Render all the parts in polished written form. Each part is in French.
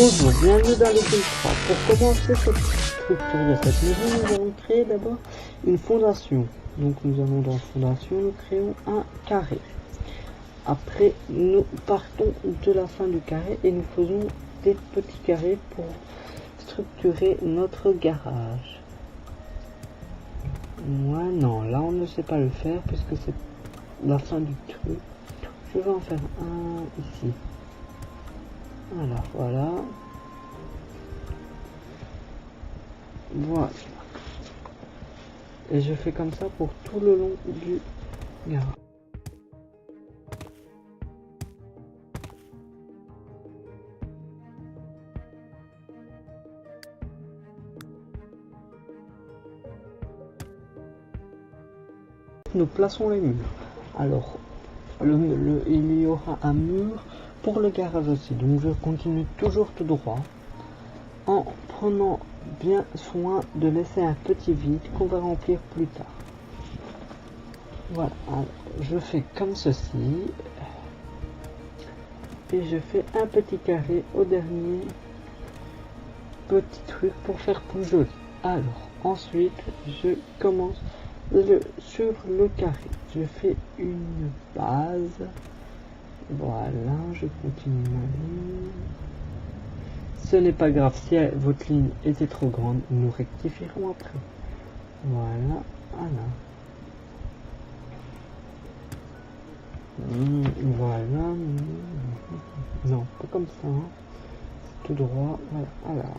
Bonjour, bienvenue dans l'épisode 3. Pour commencer cette structure de cette maison, nous allons créer d'abord une fondation. Donc nous allons dans fondation, nous créons un carré. Après, nous partons de la fin du carré et nous faisons des petits carrés pour structurer notre garage. Moi non, là on ne sait pas le faire puisque c'est la fin du truc. Je vais en faire un ici. Alors voilà. Voilà. Et je fais comme ça pour tout le long du garage. Nous plaçons les murs. Alors, il y aura un mur pour le garage aussi. Donc je continue toujours tout droit en prenant bien soin de laisser un petit vide qu'on va remplir plus tard. Voilà, alors, je fais comme ceci et je fais un petit carré au dernier petit truc pour faire plus joli. Alors ensuite je commence sur le carré, je fais une base. Voilà, je continue ma ligne. Ce n'est pas grave si votre ligne était trop grande, nous rectifierons après. Voilà, voilà. Voilà. Non, pas comme ça. Hein. Tout droit. Voilà. Alors,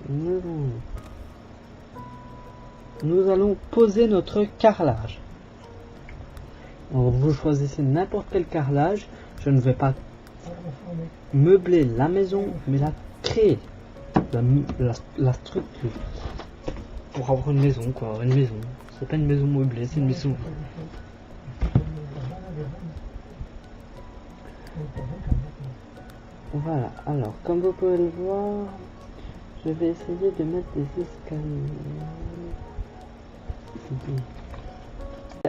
nous allons poser notre carrelage. Alors, vous choisissez n'importe quel carrelage. Je ne vais pas meubler la maison, mais la créer. La structure. Pour avoir une maison, quoi. Une maison. C'est pas une maison meublée, c'est une maison. Voilà, alors comme vous pouvez le voir, je vais essayer de mettre des escaliers.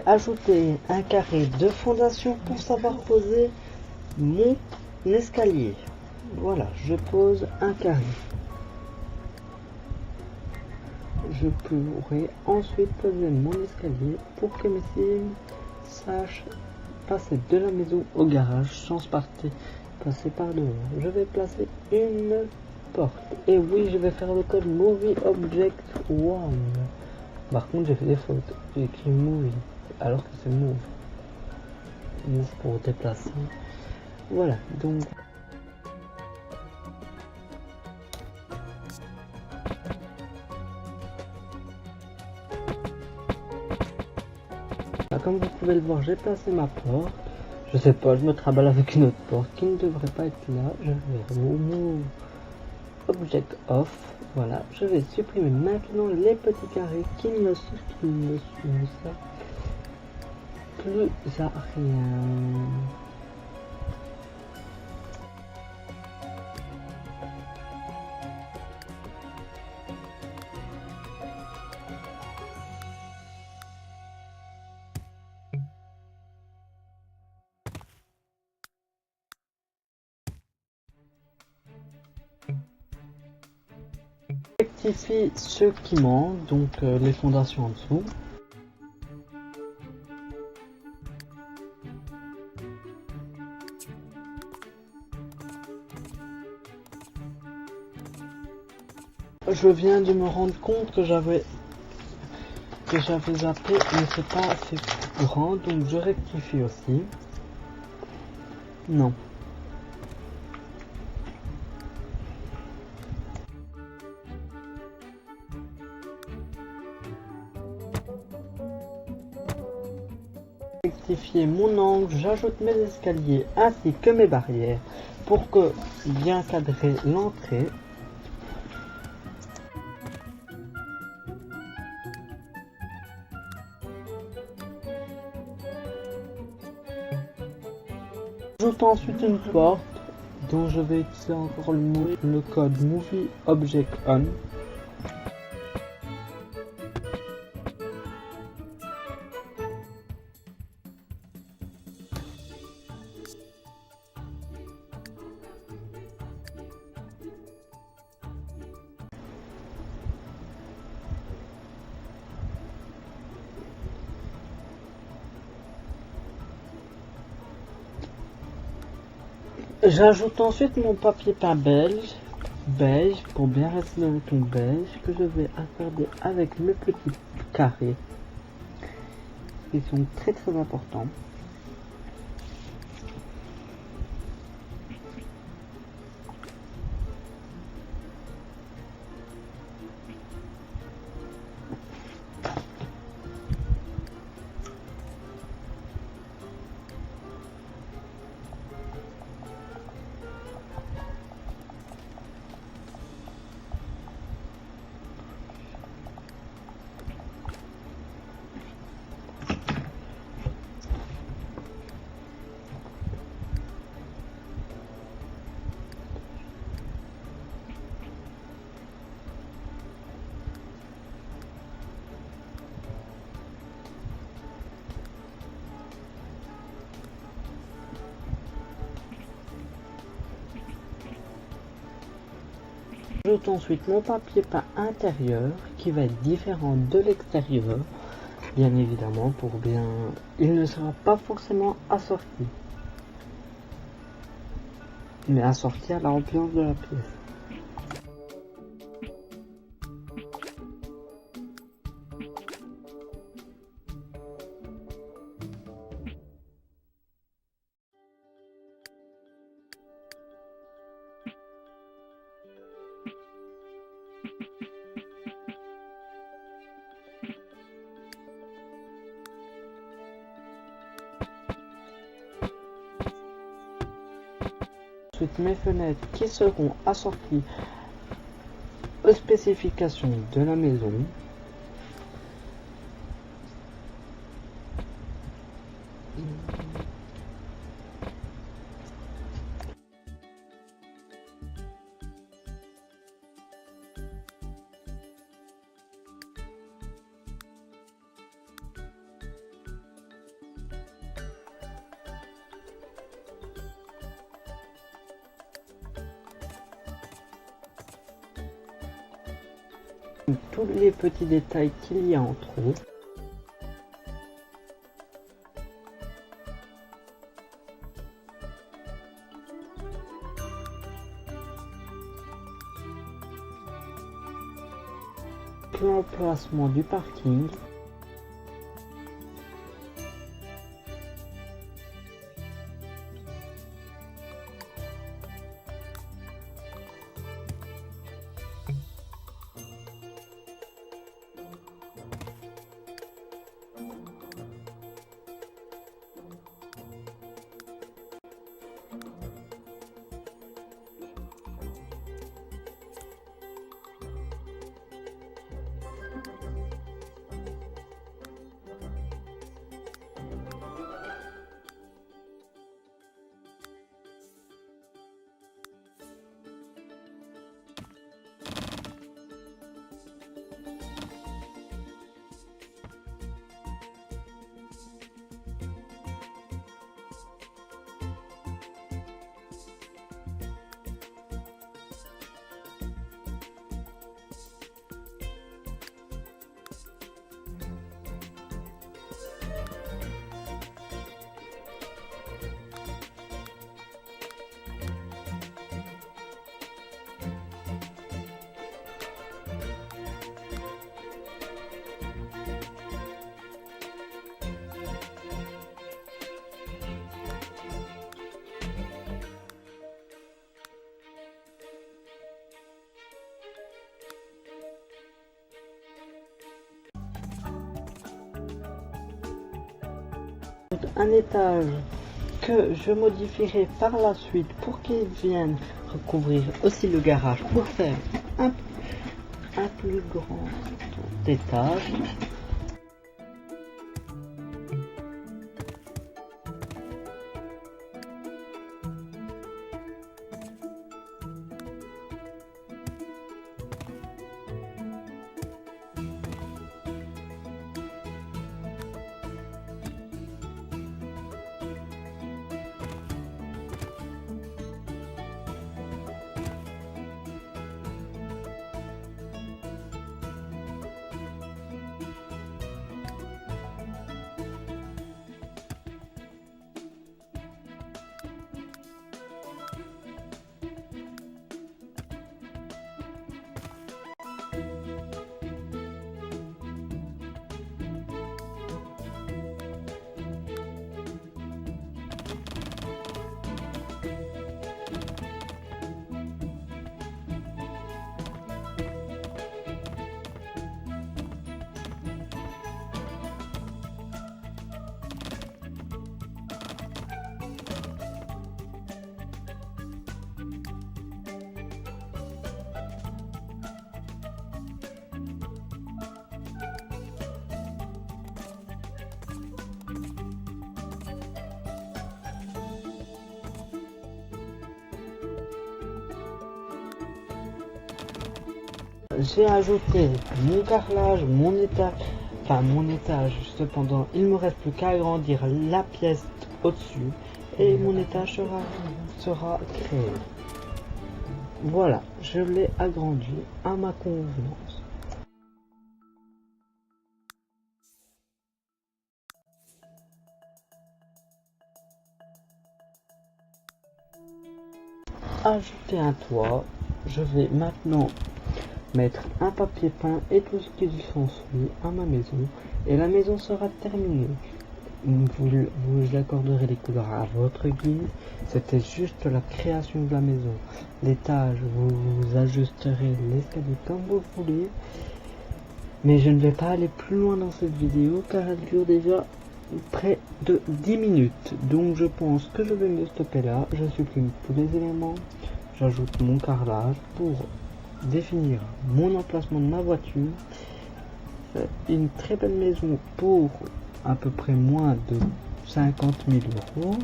Ajouter un carré de fondation pour savoir poser mon escalier. Voilà, je pose un carré. Je pourrai ensuite poser mon escalier pour que mes cibles sachent passer de la maison au garage sans passer par dehors. Je vais placer une porte. Et oui, je vais faire le code Movie Object 1. Par contre, j'ai fait des fautes. J'ai écrit Movie alors que c'est Move. Move pour déplacer. Voilà, donc. Comme vous pouvez le voir, j'ai placé ma porte. Je sais pas, je me travaille avec une autre porte qui ne devrait pas être là. Je vais Move Object Off. Voilà, je vais supprimer maintenant les petits carrés qui ne servent plus à rien. Rectifie ce qui manque, donc les fondations en dessous. Je viens de me rendre compte que j'avais zappé, mais c'est pas assez grand, donc je rectifie aussi. Non. Rectifier mon angle, j'ajoute mes escaliers ainsi que mes barrières pour que bien cadrer l'entrée. J'ajoute ensuite une porte dont je vais utiliser encore le code Movie Object On. J'ajoute ensuite mon papier peint beige pour bien rester dans le ton beige que je vais accorder avec mes petits carrés qui sont très importants. J'ajoute ensuite mon papier peint intérieur qui va être différent de l'extérieur, bien évidemment, pour bien... Il ne sera pas forcément assorti, mais assorti à l'ambiance de la pièce. Ensuite mes fenêtres qui seront assorties aux spécifications de la maison. Tous les petits détails qu'il y a en trop. L'emplacement du parking. Un étage que je modifierai par la suite pour qu'il vienne recouvrir aussi le garage pour faire un plus grand étage. J'ai ajouté mon carrelage, mon étage, cependant il me reste plus qu'à agrandir la pièce au-dessus et mon étage sera créé. Voilà, je l'ai agrandi à ma convenance. Ajouter un toit, je vais maintenant mettre un papier peint et tout ce qui s'ensuit à ma maison et la maison sera terminée. Vous accorderez les couleurs à votre guise. C'était juste la création de la maison. L'étage, vous ajusterez l'escalier comme vous voulez. Mais je ne vais pas aller plus loin dans cette vidéo car elle dure déjà près de 10 minutes. Donc je pense que je vais me stopper là. Je supprime tous les éléments. J'ajoute mon carrelage pour définir mon emplacement de ma voiture. Une très belle maison pour à peu près moins de 50 000 euros.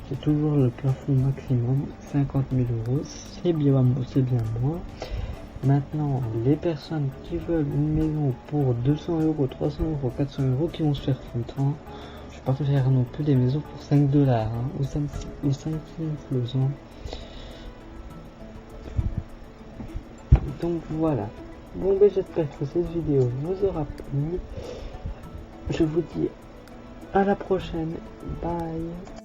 C'est toujours le plafond maximum, 50 000 euros, c'est bien moins. Maintenant, les personnes qui veulent une maison pour 200 euros, 300 euros, 400 euros, qui vont se faire foutre, hein. Je vais pas faire non plus des maisons pour 5 dollars, hein, ou 5 flots, hein. Donc voilà. Bon, ben j'espère que cette vidéo vous aura plu. Je vous dis à la prochaine. Bye.